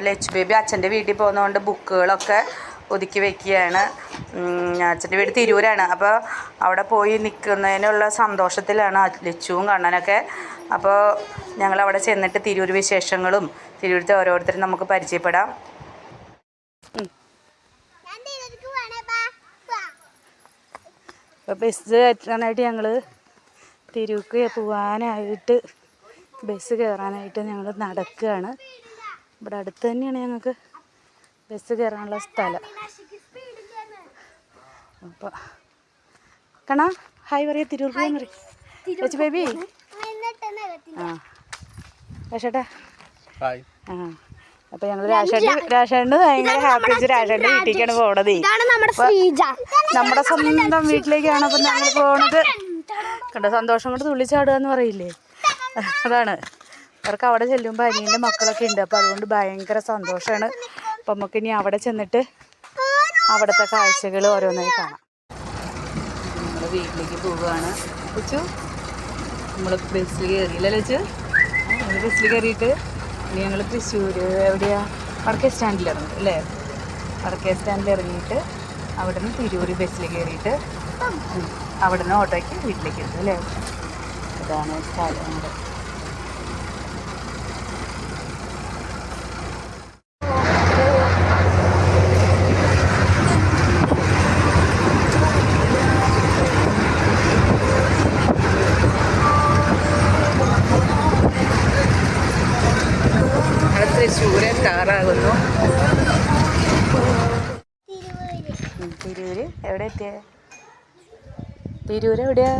Lachu baby അച്ഛൻ്റെ വീട്ടിൽ പോകുന്നതുകൊണ്ട് ബുക്കുകളൊക്കെ ഒതുക്കി വെക്കുകയാണ്. അച്ഛൻ്റെ വീട് തിരൂരാണ്. അപ്പോൾ അവിടെ പോയി നിൽക്കുന്നതിനുള്ള സന്തോഷത്തിലാണ് ലച്ചുവും കണ്ണനൊക്കെ. അപ്പോൾ ഞങ്ങളവിടെ ചെന്നിട്ട് തിരൂർ വിശേഷങ്ങളും തിരൂരത്തെ ഓരോരുത്തരും നമുക്ക് പരിചയപ്പെടാം. അപ്പോൾ ബസ് കയറ്റാനായിട്ട് ഞങ്ങൾ തിരൂർക്ക് പോകാനായിട്ട് ബസ് കയറാനായിട്ട് ഞങ്ങൾ നടക്കുകയാണ്. ഇവിടെ അടുത്ത് തന്നെയാണ് ഞങ്ങൾക്ക് ബസ് കയറാനുള്ള സ്ഥലം. അപ്പോൾ കണാ ഹായ് പറയാ തിരൂർക്ക് പോകാൻ പറയും ലച്ചു ബേബി. ആ രാഷേട്ടാ ആ. അപ്പോൾ ഞങ്ങൾ രാഷേട്ടന് ഭയങ്കര ഹാപ്പി വെച്ച് രാഷേട്ടൻ്റെ വീട്ടിലേക്കാണ് പോകണത്. നമ്മുടെ സ്വന്തം വീട്ടിലേക്കാണ് അപ്പം ഞങ്ങൾ പോകണത്. കണ്ടോ സന്തോഷം കൊണ്ട് തുള്ളിച്ചാടുക എന്ന് പറയില്ലേ, അതാണ്. അവർക്ക് അവിടെ ചെല്ലുമ്പോൾ അനിയൻ്റെ മക്കളൊക്കെ ഉണ്ട്. അപ്പോൾ അതുകൊണ്ട് ഭയങ്കര സന്തോഷമാണ്. അപ്പം നമുക്കിനി അവിടെ ചെന്നിട്ട് അവിടുത്തെ കാഴ്ചകൾ ഓരോന്നായി കാണാം. നമ്മൾ വീട്ടിലേക്ക് പോവുകയാണ്. ലച്ചു നമ്മൾ ബസ്സിൽ കയറിയില്ല ലച്ചു? നമ്മൾ ബസ്സിൽ കയറിയിട്ട് ഇനി ഞങ്ങൾ തൃശ്ശൂർ എവിടെയാ വടക്കേ സ്റ്റാൻഡിൽ ഇറങ്ങും അല്ലേ? വടക്കേ സ്റ്റാൻഡിൽ ഇറങ്ങിയിട്ട് അവിടെ നിന്ന് തിരൂർ ബസ്സിൽ കയറിയിട്ട് അവിടെ നിന്ന് ഓട്ടോയ്ക്ക് വീട്ടിലേക്ക് എത്തും അല്ലേ? ഇതാണ് സ്ഥലം. നമ്മുടെ തൃശ്ശൂർ എത്താറാകുന്നു. തിരൂര് എവിടെ എത്തിയ? തിരൂർ എവിടെയാ?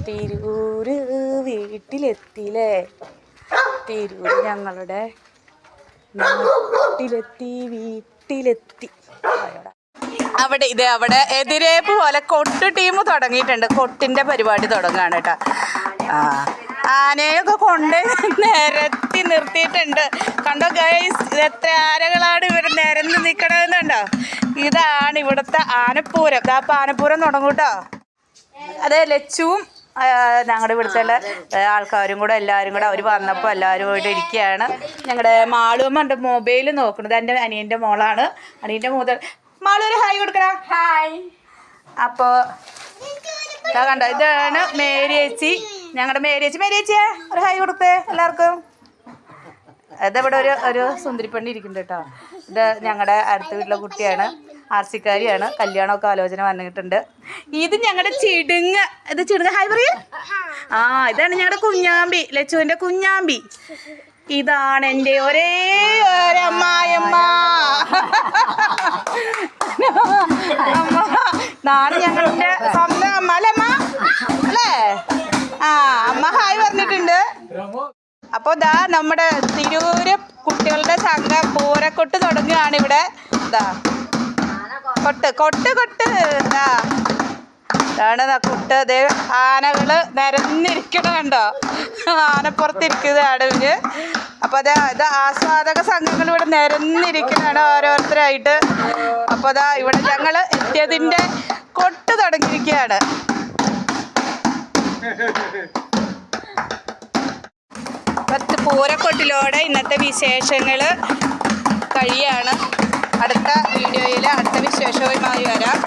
തിരൂര് വീട്ടിലെത്തിയില്ലേ? തിരൂര് ഞങ്ങളുടെ വീട്ടിലെത്തി. അവിടെ അവിടെ എതിരേപ്പ് പോലെ കൊട്ട് ടീം തുടങ്ങിയിട്ടുണ്ട്. കൊട്ടിൻ്റെ പരിപാടി തുടങ്ങുകയാണ് കേട്ടോ. ആ ആനയൊക്കെ കൊണ്ട് നിരത്തി നിർത്തിയിട്ടുണ്ട്. കണ്ടോ ഗൈസ്, എത്ര ആനകളാണ് ഇവർ നിരന്ന് നിൽക്കണമെന്നുണ്ടോ? ഇതാണ് ഇവിടുത്തെ ആനപ്പൂരം. അപ്പം ആനപ്പൂരം തുടങ്ങും കേട്ടോ. അത് ലച്ചുവും ഞങ്ങളുടെ ഇവിടുത്തെ ആൾക്കാരും കൂടെ എല്ലാവരും കൂടെ അവർ വന്നപ്പോൾ എല്ലാവരും കൂടെ ഇരിക്കുകയാണ്. ഞങ്ങളുടെ മാളും ഉണ്ട് മൊബൈൽ നോക്കുന്നത്. എൻ്റെ അനിയൻ്റെ മോളാണ്. അനിയൻ്റെ മാളു ഒരു ഹായ് കൊടുക്കണം. ഹായ്. അപ്പോൾ കണ്ടോ ഇതാണ് മേരി ചേച്ചി, ഞങ്ങളുടെ മേരി ചേച്ചിയെ ഒരു ഹായ് കൊടുത്തേ എല്ലാവർക്കും. ഇതിവിടെ ഒരു സുന്ദരിപ്പണ്ണി ഇരിക്കുന്നുണ്ട് കേട്ടോ. ഇത് ഞങ്ങളുടെ അടുത്ത വീട്ടിലെ കുട്ടിയാണ്, ആർസിക്കാരിയാണ്. കല്യാണമൊക്കെ ആലോചന വന്നിട്ടുണ്ട്. ഇത് ഞങ്ങളുടെ ചിടുങ്ങ്. ഇത് ചിടുങ്ങ് ഹായ് പറയൂ. ആ ഇതാണ് ഞങ്ങളുടെ കുഞ്ഞാമ്പി, ലച്ചുവിൻ്റെ കുഞ്ഞാമ്പി. ഇതാണ് എൻ്റെ ഒരേ ഒരമ്മായിയമ്മ. നാളെ ഞങ്ങളുടെ സ്വന്തം അമ്മ അല്ലേ അമ്മ അല്ലേ? ആ അമ്മ ഹായ് പറഞ്ഞിട്ടുണ്ട്. അപ്പോൾ ദാ നമ്മുടെ തിരൂര് കുട്ടികളുടെ സംഘം പൂരക്കൊട്ട് തുടങ്ങുകയാണ് ഇവിടെ. ഇതാ കൊട്ട് ഇതാണ് കൊട്ട്. അതേ ആനകള് നിരന്നിരിക്കണം കണ്ടോ, ആനപ്പുറത്തിരിക്കുന്നതാണ് ഇവര്. അപ്പോൾ ഇത് ആസ്വാദക സംഘങ്ങൾ ഇവിടെ നിരന്നിരിക്കുന്നതാണ് ഓരോരുത്തരായിട്ട്. അപ്പോൾ അതാ ഇവിടെ ഞങ്ങൾ എത്തിയതിൻ്റെ കൊട്ട് തുടങ്ങിയിരിക്കുകയാണ്. പൂരക്കൊട്ടിലൂടെ ഇന്നത്തെ വിശേഷങ്ങൾ കഴിയാണ്. അടുത്ത വീഡിയോയിൽ അടുത്ത വിശേഷവുമായി വരാം.